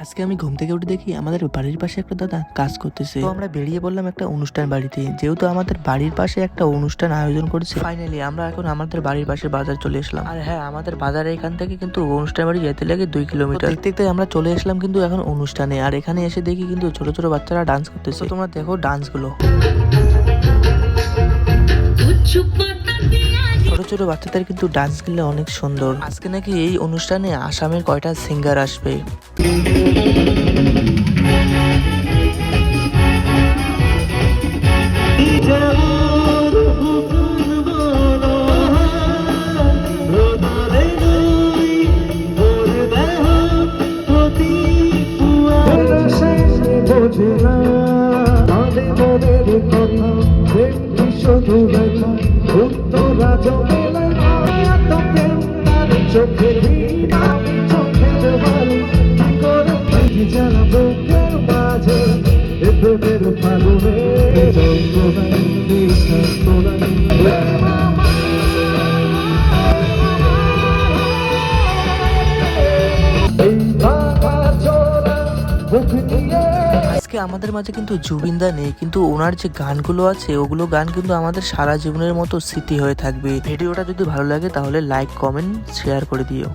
আজকে আমি ঘুম থেকে উঠে দেখি আমাদের বাড়ির পাশে একটা দাদা কাজ করতেছে। তো আমরা বেরিয়ে পড়লাম একটা অনুষ্ঠান বাড়িতে, যেহেতু আমাদের বাড়ির পাশে একটা অনুষ্ঠান আয়োজন করেছে। ফাইনালি আমরা এখন আমাদের বাড়ির পাশে বাজার চলে আসলাম। আর হ্যাঁ, আমাদের বাজারে এখান থেকে কিন্তু অনুষ্ঠান বাড়ি যেতে লাগে 2 কিলোমিটার। দেখতে দেখতে আমরা চলে আসলাম কিন্তু এখন অনুষ্ঠানে। আর এখানে এসে দেখি কিন্তু ছোট ছোট বাচ্চারা ডান্স করতেছে। তো তোমরা দেখো ডান্স গুলো। ছোট ছোট বাচ্চাদের কিন্তু ডান্স গুলো অনেক সুন্দর। আজকে নাকি এই অনুষ্ঠানে আসামের কয়টা সিঙ্গার আসবে। আজকে আমাদের মাঝে কিন্তু জুবিনদা নেই, কিন্তু ওনার যে গানগুলো আছে ওগুলো গান কিন্তু আমাদের সারা জীবনের মতো স্মৃতি হয়ে থাকবে। ভিডিওটা যদি ভালো লাগে তাহলে লাইক, কমেন্ট, শেয়ার করে দিও।